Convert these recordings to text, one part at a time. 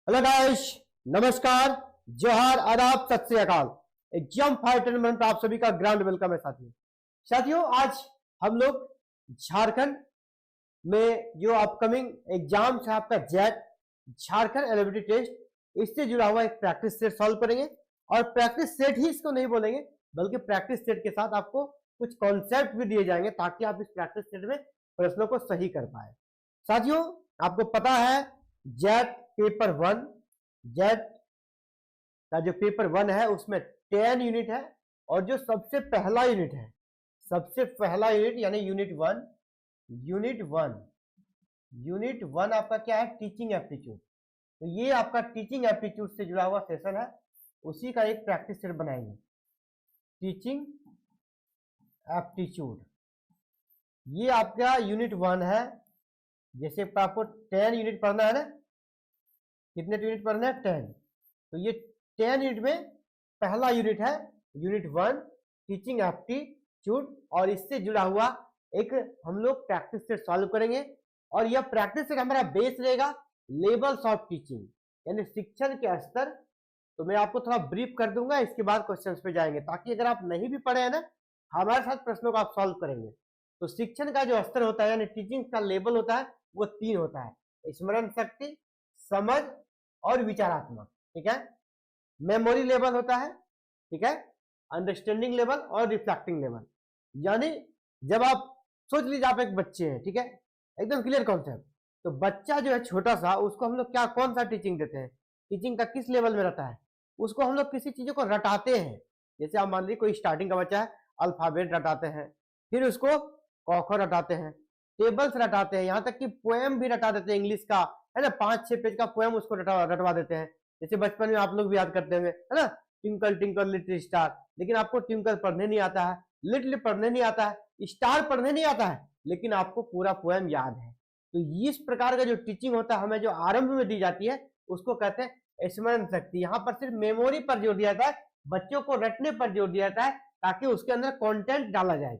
Hello guys, नमस्कार, जोहार, आदाब, सत श्री अकाल। एग्जाम फाइटर में आप सभी का ग्रांड वेलकम है साथियों। आज हम लोग झारखंड में जो अपकमिंग एग्जाम्स है आपका जेट झारखंड एलिजिबिलिटी टेस्ट, इससे जुड़ा हुआ एक प्रैक्टिस सेट सॉल्व करेंगे। और प्रैक्टिस सेट ही इसको नहीं बोलेंगे, बल्कि प्रैक्टिस सेट के साथ आपको कुछ कॉन्सेप्ट भी दिए जाएंगे ताकि आप इस प्रैक्टिस सेट में प्रश्नों को सही कर पाए। साथियों, आपको पता है जेट पेपर 1, जेट का जो पेपर 1 है उसमें 10 यूनिट है। और जो सबसे पहला यूनिट है, सबसे पहला यूनिट यानी यूनिट वन आपका क्या है? Teaching aptitude. तो ये आपका टीचिंग एप्टीट्यूड से जुड़ा हुआ सेशन है, उसी का एक प्रैक्टिस सेट बनाएंगे। टीचिंग एप्टीट्यूड ये आपका यूनिट 1 है। जैसे आपको 10 यूनिट पढ़ना है ना, कितने यूनिट पढ़ना है? 10। तो ये 10 यूनिट में पहला यूनिट है यूनिट 1 टीचिंग एप्टीट्यूड, और इससे जुड़ा हुआ एक हम लोग प्रैक्टिस सेट सॉल्व करेंगे। और यह प्रैक्टिस सेट हमारा बेस रहेगा लेवल्स ऑफ टीचिंग, यानी शिक्षण के स्तर। तो मैं आपको थोड़ा ब्रीफ कर दूंगा, इसके बाद क्वेश्चंस पे जाएंगे, ताकि अगर आप नहीं भी पढ़े हैं ना, हमारे साथ प्रश्नों को आप सॉल्व करेंगे। तो शिक्षण का जो स्तर होता है यानी टीचिंग का लेवल होता है, वो 3 होता है: स्मरण शक्ति, समझ और विचारात्मक। ठीक है, मेमोरी लेवल होता है, ठीक है, अंडरस्टैंडिंग लेवल और रिफ्लेक्टिंग लेवल। यानी जब आप सोच लीजिए आप एक बच्चे हैं, ठीक है, एकदम क्लियर कॉन्सेप्ट। तो बच्चा जो है छोटा सा, उसको हम लोग क्या कौन सा टीचिंग देते हैं? टीचिंग का किस लेवल में रहता है? उसको हम लोग किसी चीजों को रटाते हैं। जैसे आप मान लीजिए कोई स्टार्टिंग का बच्चा है, अल्फाबेट रटाते हैं, फिर उसको क ख रटाते हैं, टेबल्स रटाते हैं, यहाँ तक कि पोएम भी रटा देते हैं इंग्लिश का, है ना, 5-6 पेज का पोएम उसको रटवा देते हैं। जैसे बचपन में आप लोग भी याद करते होंगे, है ना, ट्विंकल ट्विंकल लिटिल स्टार। लेकिन आपको ट्विंकल पढ़ने नहीं आता है, लिटिल पढ़ने नहीं आता है, स्टार पढ़ने नहीं आता है, लेकिन आपको पूरा पोएम याद है। तो इस प्रकार का जो टीचिंग होता है हमें, जो आरंभ में दी जाती है, उसको कहते हैं स्मरण शक्ति। यहाँ पर सिर्फ मेमोरी पर जोर दिया जाता है, बच्चों को रटने पर जोर दिया जाता है, ताकि उसके अंदर कंटेंट डाला जाए,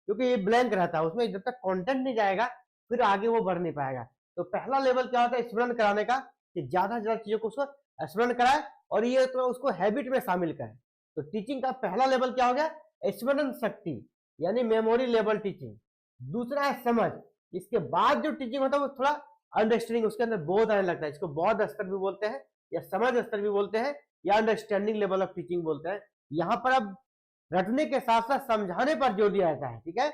क्योंकि ये ब्लैंक रहता है, उसमें जब तक कंटेंट नहीं जाएगा फिर आगे वो बढ़ नहीं पाएगा। तो पहला लेवल क्या होता है? स्मरण कराने का, कि ज्यादा से ज्यादा चीजों को उसको स्मरण कराए और ये तो उसको हैबिट में शामिल करे। तो टीचिंग का पहला लेवल क्या हो गया? स्मरण शक्ति, यानी मेमोरी लेवल टीचिंग। दूसरा है समझ। इसके बाद जो टीचिंग होता है वो थोड़ा अंडरस्टैंडिंग, उसके अंदर बोध आने लगता है। इसको बोध स्तर भी बोलते हैं, या समझ स्तर भी बोलते हैं, या अंडरस्टैंडिंग लेवल ऑफ टीचिंग बोलते हैं। यहाँ पर अब रटने के साथ साथ समझाने पर जोर दिया जाता है। ठीक है,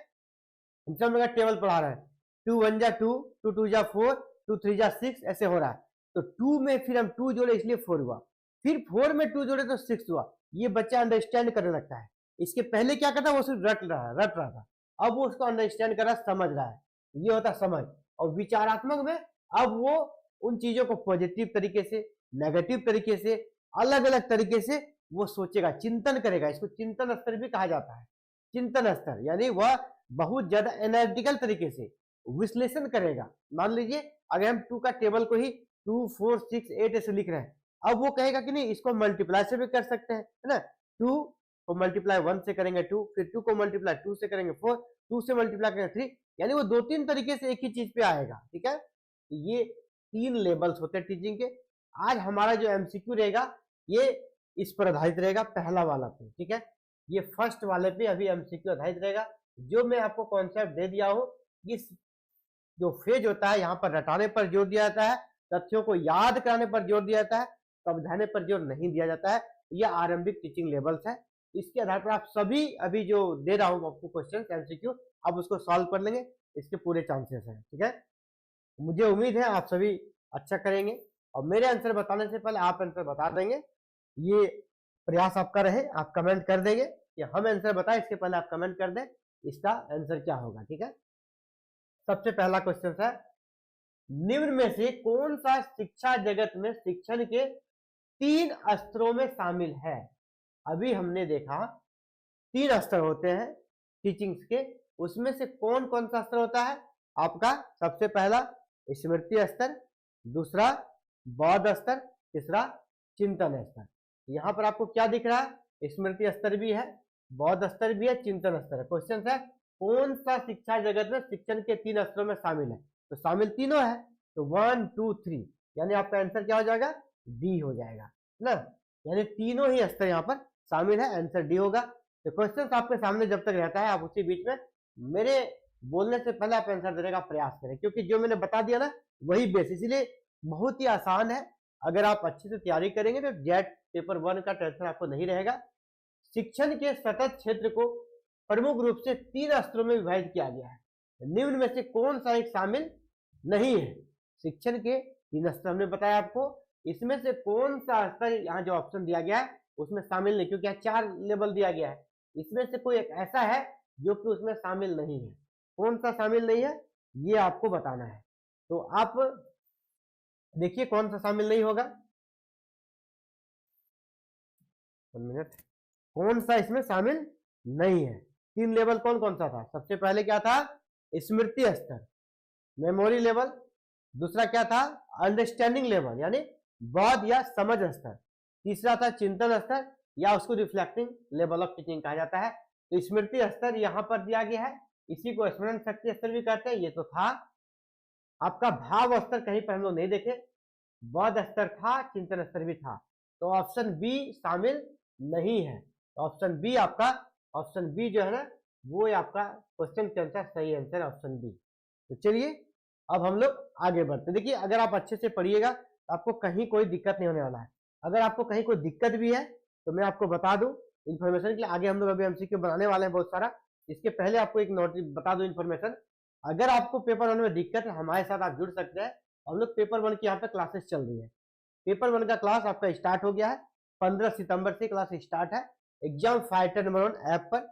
हम टेबल पढ़ा रहे हैं, 2 1 जा 2, 2 2 जा 4, 2 3 जा 6, ऐसे हो रहा है। तो 2 में फिर हम 2 जोड़े, इसलिए 4 हुआ, फिर 4 में 2 जोड़े तो 6 हुआ। ये बच्चा अंडरस्टैंड करने लगता है। इसके पहले क्या करता है? वो सिर्फ रट रहा था। अब वो उसको अंडरस्टैंड कर रहा है, समझ रहा है। ये होता है समझ। और विचारात्मक में अब वो उन चीजों को पॉजिटिव तरीके से, नेगेटिव तरीके से, अलग अलग तरीके से वो सोचेगा, चिंतन करेगा। इसको चिंतन स्तर भी कहा जाता है। चिंतन स्तर यानी वह बहुत ज्यादा एनालिटिकल तरीके से विश्लेषण करेगा। मान लीजिए अगर हम 2 का टेबल को ही 2 4 6 8 ऐसे लिख रहे हैं, अब वो कहेगा कि नहीं, इसको मल्टीप्लाई से भी कर सकते हैं, है ना। 2 को मल्टीप्लाई 1 से करेंगे 2, फिर 2 को मल्टीप्लाई 2 से करेंगे 4, 2 से मल्टीप्लाई करेंगे 3, यानी वो 2-3 तरीके से एक ही चीज पे आएगा। ठीक है, ये 3 लेवल्स होते हैं टीचिंग के। आज हमारा जो एमसीक्यू रहेगा ये इस पर आधारित रहेगा, पहला वाला पे। ठीक है, ये फर्स्ट वाले पे अभी एमसीक्यू आधारित रहेगा। जो मैं आपको कॉन्सेप्ट दे दिया हूं, ये जो फेज होता है यहाँ पर रटाने पर जोर दिया जाता है, तथ्यों को याद कराने पर जोर दिया जाता है, समझाने पर जोर नहीं दिया जाता है। ये आरंभिक टीचिंग लेवल्स है। इसके आधार पर आप सभी अभी जो दे रहा हूँ आपको क्वेश्चन एमसीक्यू, आप उसको सॉल्व कर लेंगे, इसके पूरे चांसेस हैं। ठीक है, मुझे उम्मीद है आप सभी अच्छा करेंगे, और मेरे आंसर बताने से पहले आप आंसर बता देंगे। ये प्रयास आपका रहे, आप कमेंट कर देंगे कि हम आंसर बताएं, इसके पहले आप कमेंट कर दें इसका आंसर क्या होगा। ठीक है, सबसे पहला क्वेश्चन है, निम्न में से कौन सा शिक्षा जगत में शिक्षण के 3 स्तरों में शामिल है? अभी हमने देखा 3 स्तर होते हैं टीचिंग्स के, उसमें से कौन कौन सा स्तर होता है आपका? सबसे पहला स्मृति स्तर, दूसरा बौद्ध स्तर, तीसरा चिंतन स्तर। यहाँ पर आपको क्या दिख रहा है? स्मृति स्तर भी है, बौद्ध स्तर भी है, चिंतन स्तर है। क्वेश्चन है कौन सा शिक्षा जगत में शिक्षण के 3 स्तरों में शामिल है? तो शामिल तीनों है, तो 1 2 3, यानी आपका आंसर क्या हो जाएगा? डी हो जाएगा ना, यानी तीनों ही स्तर यहाँ पर शामिल है, आंसर डी होगा। तो क्वेश्चन आपके सामने जब तक रहता है आप उसी बीच में मेरे बोलने से पहले आप आंसर देने का प्रयास करें, क्योंकि जो मैंने बता दिया ना वही बेस, इसीलिए बहुत ही आसान है। अगर आप अच्छे से तैयारी करेंगे तो जेट पेपर 1 का टेंशन आपको नहीं रहेगा। शिक्षण के सतत क्षेत्र को प्रमुख रूप से 3 स्तरों में विभाजित किया गया है, निम्न में से कौन सा एक शामिल नहीं है? शिक्षण के 3 स्तर हमने बताया आपको, इसमें से कौन सा स्तर यहाँ जो ऑप्शन दिया गया है उसमें शामिल नहीं, क्योंकि यहाँ 4 लेवल दिया गया है, इसमें से कोई एक ऐसा है जो कि उसमें शामिल नहीं है। कौन सा शामिल नहीं है ये आपको बताना है। तो आप देखिए कौन सा शामिल नहीं होगा, 1 मिनट, कौन सा इसमें शामिल नहीं है? 3 लेवल कौन कौन सा था? सबसे पहले क्या था? स्मृति स्तर, मेमोरी लेवल। दूसरा क्या था? अंडरस्टैंडिंग लेवल यानी बोध या समझ स्तर। तीसरा था चिंतन स्तर या उसको रिफ्लेक्टिंग लेवल ऑफ टीचिंग कहा जाता है। तो स्मृति स्तर यहां पर दिया गया है, इसी को स्मरण शक्ति स्तर भी कहते हैं। ये तो था आपका भाव स्तर, कहीं पर हम लोग नहीं देखे। बोध स्तर था, चिंतन स्तर भी था, तो ऑप्शन बी शामिल नहीं है। ऑप्शन बी आपका, ऑप्शन बी जो है ना वो आपका क्वेश्चन के अनुसार सही आंसर है, ऑप्शन बी। तो चलिए अब हम लोग आगे बढ़ते। देखिए अगर आप अच्छे से पढ़िएगा तो आपको कहीं कोई दिक्कत नहीं होने वाला है। अगर आपको कहीं कोई दिक्कत भी है तो मैं आपको बता दूं इन्फॉर्मेशन के लिए, आगे हम लोग अभी एमसीक्यू बनाने वाले हैं बहुत सारा। इसके पहले आपको एक नोटिस बता दूं इन्फॉर्मेशन, अगर आपको पेपर 1 में दिक्कत है हमारे साथ आप जुड़ सकते हैं। हम लोग पेपर 1 की यहाँ पे क्लासेस चल रही है। पेपर 1 का क्लास आपका स्टार्ट हो गया है, 15 सितंबर से क्लास स्टार्ट है एग्जाम फाइटर नंबर 1 ऐप पर।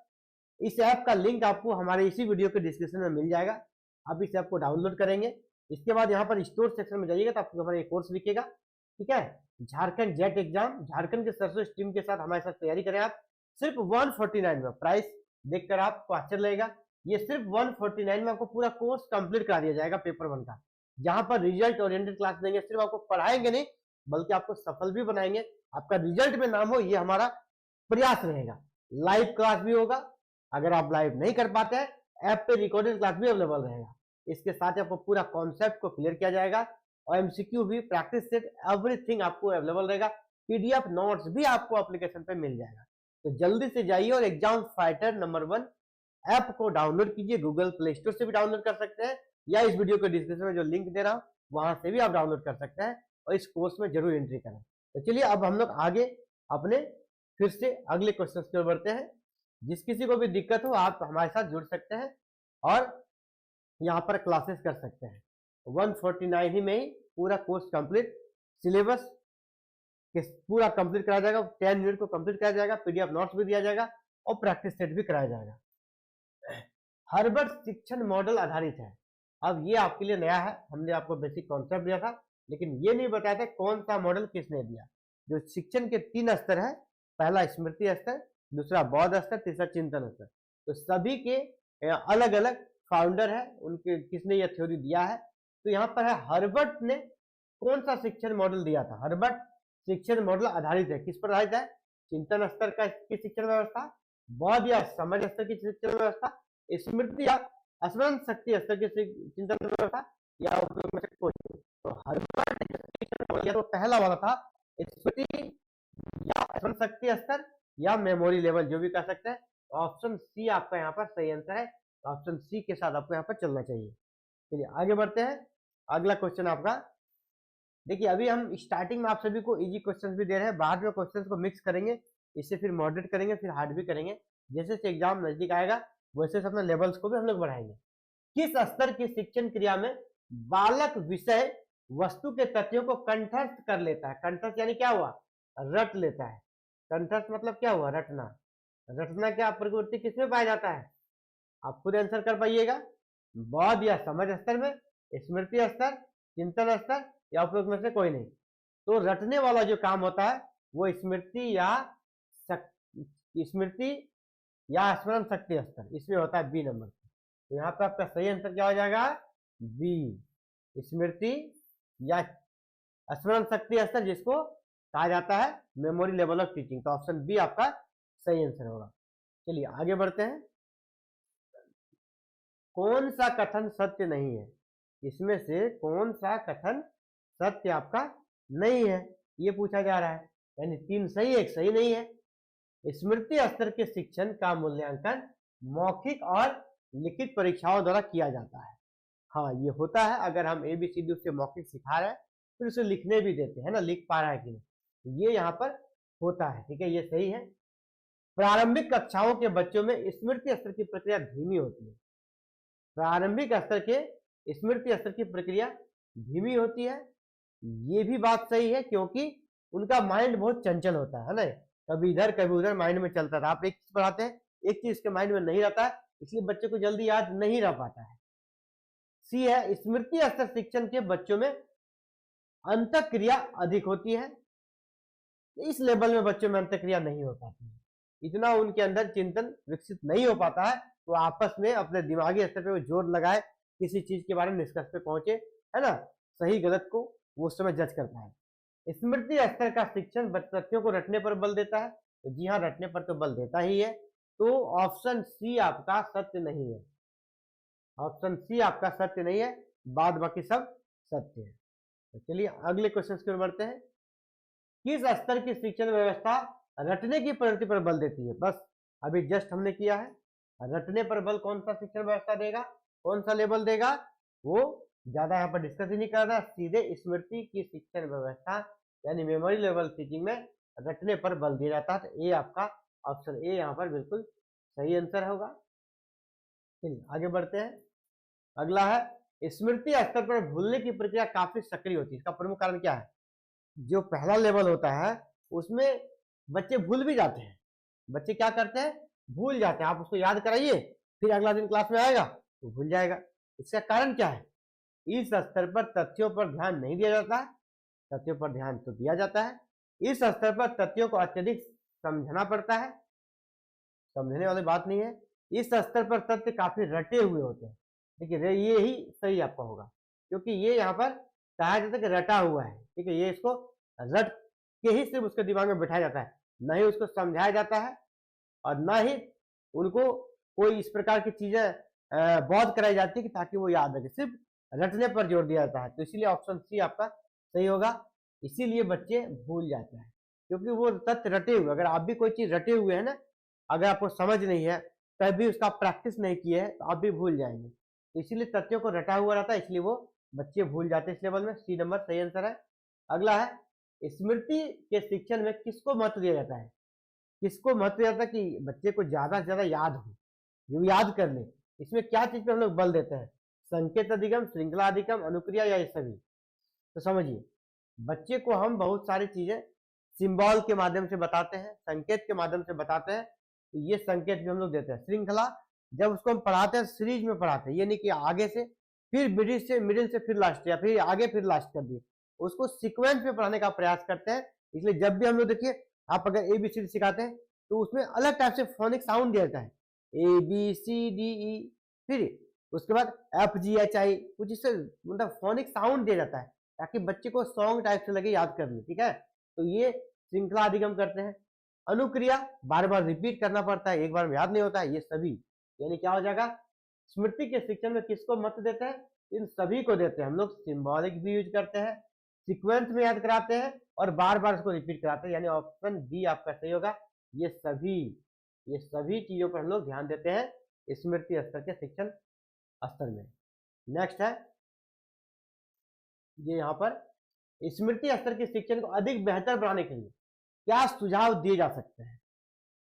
इस ऐप का लिंक आपको हमारे इसी वीडियो के डिस्क्रिप्शन में मिल जाएगा, आप इस ऐप को डाउनलोड करेंगे। इसके बाद यहाँ पर स्टोर सेक्शन में जाइएगा तो आपको हमारा एक कोर्स दिखेगा, ठीक है, झारखंड जेट एग्जाम, झारखंड के सरसों टीम के साथ हमारे साथ तैयारी करें आप। सिर्फ 149 में, प्राइस देखकर आपको आश्चर्य लगेगा, ये सिर्फ 149 में आपको पूरा कोर्स कंप्लीट करा दिया जाएगा पेपर 1 का, जहां पर रिजल्ट ओरिएंटेड क्लास देंगे। सिर्फ आपको पढ़ाएंगे नहीं बल्कि आपको सफल भी बनाएंगे, आपका रिजल्ट में नाम हो ये हमारा प्रयास रहेगा। लाइव क्लास भी होगा, अगर आप लाइव नहीं कर पाते हैं ऐप पे रिकॉर्डेड क्लास भी अवेलेबल रहेगा। इसके साथ आपको पूरा कॉन्सेप्ट को क्लियर किया जाएगा और एमसीक्यू भी, प्रैक्टिस सेट, एवरीथिंग आपको अवेलेबल रहेगा। पीडीएफ नोट्स भी आपको एप्लीकेशन पे मिल जाएगा। तो जल्दी से जाइए और एग्जाम फाइटर नंबर 1 ऐप को डाउनलोड कीजिए। गूगल प्ले स्टोर से भी डाउनलोड कर सकते हैं या इस वीडियो के डिस्क्रिप्शन में जो लिंक दे रहा हूं वहां से भी आप डाउनलोड कर सकते हैं और इस कोर्स में जरूर एंट्री करें। तो चलिए अब हम लोग आगे अपने फिर से अगले क्वेश्चन की ओर बढ़ते हैं। जिस किसी को भी दिक्कत हो आप हमारे साथ जुड़ सकते हैं और यहाँ पर क्लासेस कर सकते हैं। 149 ही में ही पूरा कोर्स कंप्लीट, सिलेबस पूरा कंप्लीट कराया जाएगा, 10 यूनिट को कंप्लीट कराया जाएगा, पीडीएफ नोट्स भी दिया जाएगा और प्रैक्टिस सेट भी कराया जाएगा। हार्वर्ड शिक्षण मॉडल आधारित है। अब ये आपके लिए नया है, हमने आपको बेसिक कॉन्सेप्ट दिया था लेकिन ये नहीं बताया था कौन सा मॉडल किसने दिया। जो शिक्षण के 3 स्तर है, पहला स्मृति स्तर, दूसरा बौद्ध स्तर, तीसरा चिंतन स्तर, तो सभी के अलग अलग फाउंडर है, उनके किसने यह थ्योरी दिया है। तो यहाँ पर है हार्वर्ड ने कौन सा शिक्षण मॉडल दिया था। हार्वर्ड शिक्षण मॉडल आधारित है, किस पर आधारित है? चिंतन स्तर का की शिक्षण व्यवस्था, बौद्ध या समझ स्तर की शिक्षण व्यवस्था, स्मृति या स्मरण शक्ति स्तर की चिंतन व्यवस्था, या उपयोग में से कोई। तो हार्वर्ड तो पहला वाला था स्मृति या स्मरण शक्ति स्तर या मेमोरी लेवल, जो भी कह सकते हैं। ऑप्शन सी आपका यहाँ पर सही आंसर है, ऑप्शन सी के साथ आपको यहाँ पर चलना चाहिए। चलिए आगे बढ़ते हैं। अगला क्वेश्चन आपका, देखिए अभी हम स्टार्टिंग में आप सभी को इजी क्वेश्चंस भी दे रहे हैं, बाद में क्वेश्चंस को मिक्स करेंगे, इससे फिर मॉडरेट करेंगे, फिर हार्ड भी करेंगे। जैसे जैसे एग्जाम नजदीक आएगा वैसे अपने लेवल्स को भी हम लोग बढ़ाएंगे। किस स्तर की शिक्षण क्रिया में बालक विषय वस्तु के तथ्यों को कंठस्थ कर लेता है? कंठस्थ यानी क्या हुआ? रट लेता है। कंठस्थ मतलब क्या हुआ? रटना। रटना क्या प्रवृत्ति किसमें पाया जाता है? आप खुद आंसर कर पाइएगा। बौद्ध या समझ स्तर में, स्मृति स्तर, चिंतन स्तर या उपयोग में से कोई नहीं। तो रटने वाला जो काम होता है वो स्मृति या स्मरण शक्ति स्तर, इसमें होता है बी नंबर। तो यहाँ पे आपका सही आंसर क्या हो जाएगा? बी, स्मृति या स्मरण शक्ति स्तर, जिसको कहा जाता है मेमोरी लेवल ऑफ टीचिंग। तो ऑप्शन बी आपका सही आंसर होगा। चलिए आगे बढ़ते हैं। कौन सा कथन सत्य नहीं है? इसमें से कौन सा कथन सत्य आपका नहीं है? ये पूछा जा रहा है, यानी 3 सही 1 सही नहीं है। स्मृति स्तर के शिक्षण का मूल्यांकन मौखिक और लिखित परीक्षाओं द्वारा किया जाता है। हाँ, ये होता है, अगर हम ABCD उससे मौखिक सिखा रहे हैं फिर उसे लिखने भी देते हैं ना, लिख पा रहा है कि नहीं, ये यहाँ पर होता है। ठीक है, ये सही है। प्रारंभिक कक्षाओं के बच्चों में स्मृति स्तर की प्रक्रिया धीमी होती है। प्रारंभिक स्तर के स्मृति स्तर की प्रक्रिया धीमी होती है, ये भी बात सही है, क्योंकि उनका माइंड बहुत चंचल होता है ना, कभी इधर कभी उधर माइंड में चलता था। आप एक चीज पढ़ाते हैं, एक चीज इसके माइंड में नहीं रहता है, इसलिए बच्चे को जल्दी याद नहीं रह पाता है। सी है, स्मृति स्तर शिक्षण के बच्चों में अंतःक्रिया अधिक होती है। इस लेवल में बच्चों में अंतःक्रिया नहीं हो पाती है, इतना उनके अंदर चिंतन विकसित नहीं हो पाता है, तो आपस में अपने दिमागी स्तर पे वो जोर लगाए, किसी चीज के बारे में निष्कर्ष पे पहुंचे, है ना, सही गलत को वो उस समय जज करता है। स्मृति स्तर का शिक्षण तथ्यों को रटने पर बल देता है, तो जी हाँ, रटने पर तो बल देता ही है, तो ऑप्शन सी आपका सत्य नहीं है। ऑप्शन सी आपका सत्य नहीं है, बाद बाकी सब सत्य है। तो चलिए अगले क्वेश्चन की ओर बढ़ते हैं। किस स्तर की शिक्षण व्यवस्था रटने की प्रवृत्ति पर बल देती है? बस अभी जस्ट हमने किया है, रटने पर बल कौन सा शिक्षण व्यवस्था देगा, कौन सा लेवल देगा, वो ज्यादा यहाँ पर डिस्कस ही नहीं कर रहा, सीधे स्मृति की शिक्षण व्यवस्था यानी मेमोरी लेवल टीचिंग में रटने पर बल दिया जाता है। तो ए आपका ऑप्शन ए यहाँ पर बिल्कुल सही आंसर होगा। चलिए आगे बढ़ते हैं। अगला है, स्मृति स्तर पर भूलने की प्रक्रिया काफी सक्रिय होती है। इसका प्रमुख कारण क्या है? जो पहला लेवल होता है उसमें बच्चे भूल भी जाते हैं। बच्चे क्या करते हैं? भूल जाते हैं। आप उसको याद कराइए, फिर अगला दिन क्लास में आएगा तो भूल जाएगा। इसका कारण क्या है? इस स्तर पर तथ्यों पर ध्यान नहीं दिया जाता है। तथ्यों पर ध्यान तो दिया जाता है, इस स्तर पर तथ्यों को अत्यधिक समझना पड़ता है। समझने वाली बात नहीं है। इस स्तर पर तथ्य काफी रटे हुए होते हैं। देखिए ये ही सही आपका होगा, क्योंकि ये यहाँ पर कहा जाता है कि रटा हुआ है। ठीक है, ये इसको रट के ही सिर्फ उसके दिमाग में बैठाया जाता है, न ही उसको समझाया जाता है और न ही उनको कोई इस प्रकार की चीजें बौद्ध कराई जाती है कि ताकि वो याद रखे। सिर्फ रटने पर जोर दिया जाता है। तो इसीलिए ऑप्शन सी आपका सही होगा। इसीलिए बच्चे भूल जाते हैं, क्योंकि वो तथ्य रटे हुए। अगर आप भी कोई चीज रटे हुए है ना, अगर आपको समझ नहीं है, तभी उसका प्रैक्टिस नहीं किए है, तो आप भी भूल जाएंगे। तो इसीलिए तथ्यों को रटा हुआ रहता है, इसलिए वो बच्चे भूल जाते हैं इस लेवल में। सी नंबर सही आंसर है। अगला है, स्मृति के शिक्षण में किसको महत्व दिया जाता है? किसको महत्व दिया जाता है कि बच्चे को ज्यादा से ज्यादा याद हो, जो याद कर ले। इसमें क्या चीज पे हम लोग बल देते हैं? संकेत अधिगम, श्रृंखला अधिगम, अनुक्रिया, या ये सभी? तो समझिए, बच्चे को हम बहुत सारी चीजें सिंबल के माध्यम से बताते हैं, संकेत के माध्यम से बताते हैं। तो ये संकेत भी हम लोग देते हैं। श्रृंखला जब उसको हम पढ़ाते हैं सीरीज में पढ़ाते हैं, ये नहीं कि आगे से फिर मिडिल से फिर लास्ट, या फिर आगे फिर लास्ट कर दिए, उसको सीक्वेंस में पढ़ाने का प्रयास करते हैं। इसलिए जब भी हम लोग देखिए, आप अगर ABCD सिखाते हैं तो उसमें अलग टाइप से फोनिक साउंड दिया जाता है, ABCDE, फिर उसके बाद FGHI, कुछ इससे मतलब फोनिक साउंड दिया जाता है ताकि बच्चे को सॉन्ग टाइप से लगे, याद कर ले। ठीक है, तो ये श्रृंखला अधिगम करते हैं। अनुक्रिया बार बार रिपीट करना पड़ता है, एक बार में याद नहीं होता है। ये सभी यानी क्या हो जाएगा? स्मृति के शिक्षण में किसको महत्व देते हैं? इन सभी को देते हैं। हम लोग सिंबॉलिक भी यूज करते हैं, सीक्वेंस में याद कराते हैं और बार बार इसको रिपीट कराते हैं, यानी ऑप्शन डी आपका सही होगा। ये सभी चीजों पर हम लोग ध्यान देते हैं स्मृति स्तर के शिक्षण स्तर में। नेक्स्ट है, ये यहाँ पर स्मृति स्तर के शिक्षण को अधिक बेहतर बनाने के लिए क्या सुझाव दिए जा सकते हैं?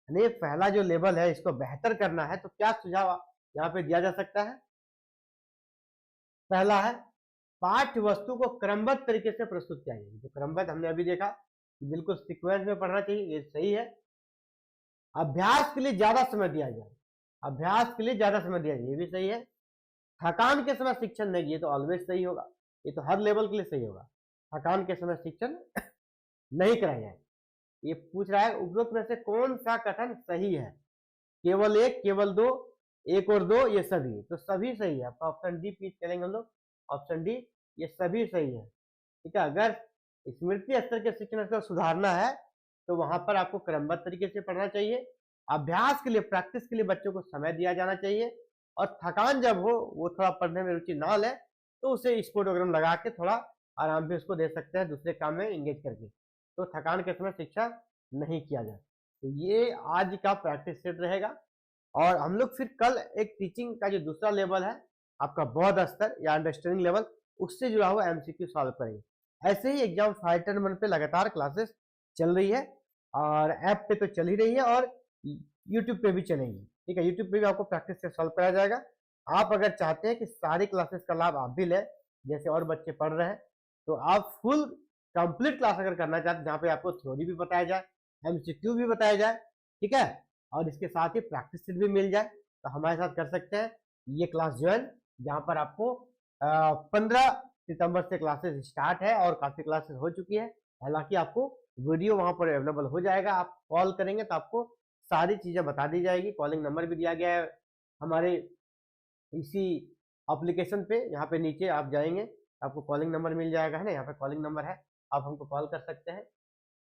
यानी पहला जो लेवल है इसको बेहतर करना है, तो क्या सुझाव यहाँ पे दिया जा सकता है? पहला है, पाठ्य वस्तु को क्रमबद्ध तरीके से प्रस्तुत किया जाए। तो क्रमबद्ध हमने अभी देखा, बिल्कुल सीक्वेंस में पढ़ना चाहिए, ये सही है। अभ्यास के लिए ज्यादा समय दिया जाए, अभ्यास के लिए ज्यादा समय दिया जाए, ये भी सही है। थकान के समय शिक्षण नहीं, ये तो ऑलवेज सही होगा, ये तो हर लेवल के लिए सही होगा। थकान के समय शिक्षण नहीं कराया जाए। ये पूछ रहा है उपरोक्त में से कौन सा कथन सही है? केवल एक, केवल दो, एक और दो, ये सभी? तो सभी सही है आपका। ऑप्शन डी पीच करेंगे हम लोग, ऑप्शन डी, ये सभी सही है। ठीक है, अगर स्मृति स्तर के शिक्षण स्तर सुधारना है तो वहां पर आपको क्रमबद्ध तरीके से पढ़ना चाहिए। अभ्यास के लिए, प्रैक्टिस के लिए बच्चों को समय दिया जाना चाहिए, और थकान जब हो, वो थोड़ा पढ़ने में रुचि ना ले, तो उसे स्पोर्ट वगैरह लगा के थोड़ा आराम भी उसको दे सकते हैं, दूसरे काम में एंगेज करके। तो थकान के समय शिक्षा नहीं किया जाए। तो ये आज का प्रैक्टिस सेट रहेगा। और हम लोग फिर कल एक टीचिंग का जो दूसरा लेवल है आपका बौद्ध स्तर या अंडरस्टैंडिंग लेवल, उससे जुड़ा हुआ एमसीक्यू सॉल्व करेंगे। ऐसे ही एग्जाम फाइटर 1 पे लगातार क्लासेस चल रही है और ऐप पे तो चल ही रही है और यूट्यूब पे भी चलेंगी। ठीक है, यूट्यूब पे भी आपको प्रैक्टिस से सॉल्व कराया जाएगा। आप अगर चाहते हैं कि सारी क्लासेस का लाभ आप भी लें जैसे और बच्चे पढ़ रहे हैं, तो आप फुल कंप्लीट क्लास अगर करना चाहते हैं जहाँ पे आपको थ्योरी भी बताया जाए, एमसीक्यू भी बताया जाए, ठीक है, और इसके साथ ही प्रैक्टिस सेट भी मिल जाए, तो हमारे साथ कर सकते हैं ये क्लास ज्वाइन, जहाँ पर आपको 15 सितंबर से क्लासेस स्टार्ट है और काफी क्लासेस हो चुकी है। हालांकि आपको वीडियो वहां पर अवेलेबल हो जाएगा, आप कॉल करेंगे तो आपको सारी चीजें बता दी जाएगी। कॉलिंग नंबर भी दिया गया है हमारे इसी एप्लीकेशन पे, यहाँ पे नीचे आप जाएंगे आपको कॉलिंग नंबर मिल जाएगा, है ना, यहाँ पे कॉलिंग नंबर है, आप हमको कॉल कर सकते हैं।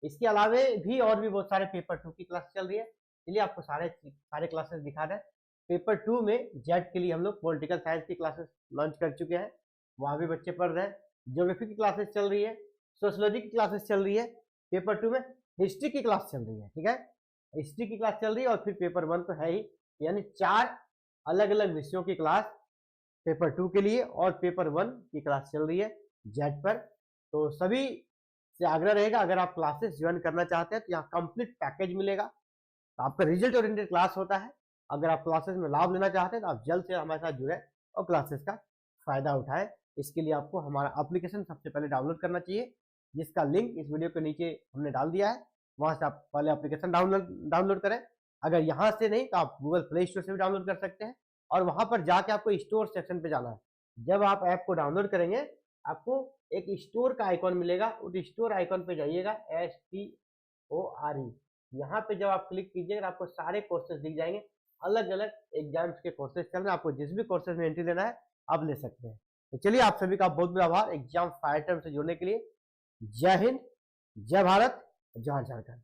इसके अलावे भी और भी बहुत सारे पेपर 2 की क्लास चल रही है, इसलिए आपको सारे क्लासेस दिखा रहे हैं। पेपर 2 में जेड के लिए हम लोग पॉलिटिकल साइंस की क्लासेस लॉन्च कर चुके हैं, वहाँ भी बच्चे पढ़ रहे हैं। ज्योग्राफी की क्लासेस चल रही है, सोशोलॉजी की क्लासेस चल रही है, पेपर 2 में हिस्ट्री की क्लास चल रही है। ठीक है, हिस्ट्री की क्लास चल रही है और फिर पेपर 1 तो है ही, यानी 4 अलग अलग विषयों की क्लास पेपर 2 के लिए और पेपर 1 की क्लास चल रही है जेड पर। तो सभी से आग्रह रहेगा, अगर आप क्लासेस ज्वाइन करना चाहते हैं तो यहाँ कंप्लीट पैकेज मिलेगा। तो आपका रिजल्ट ओरिएंटेड क्लास होता है, अगर आप क्लासेस में लाभ लेना चाहते हैं तो आप जल्द से हमारे साथ जुड़े और क्लासेस का फायदा उठाएं। इसके लिए आपको हमारा एप्लीकेशन सबसे पहले डाउनलोड करना चाहिए, जिसका लिंक इस वीडियो के नीचे हमने डाल दिया है, वहां से आप पहले एप्लीकेशन डाउनलोड करें। अगर यहाँ से नहीं तो आप गूगल प्ले स्टोर से भी डाउनलोड कर सकते हैं और वहां पर जाके आपको स्टोर सेक्शन पे जाना है। जब आप ऐप को डाउनलोड करेंगे आपको एक स्टोर का आइकॉन मिलेगा, उस स्टोर आइकॉन पे जाइएगा, STORE, यहाँ पे जब आप क्लिक कीजिएगा आपको सारे कोर्सेज दिख जाएंगे, अलग अलग एग्जाम्स के कोर्सेज चल रहे हैं, आपको जिस भी कोर्सेज में एंट्री लेना है आप ले सकते हैं। तो चलिए, आप सभी का बहुत बहुत आभार एग्जाम फाइटर से जुड़ने के लिए। जय हिंद, जय भारत, जय झारखंड।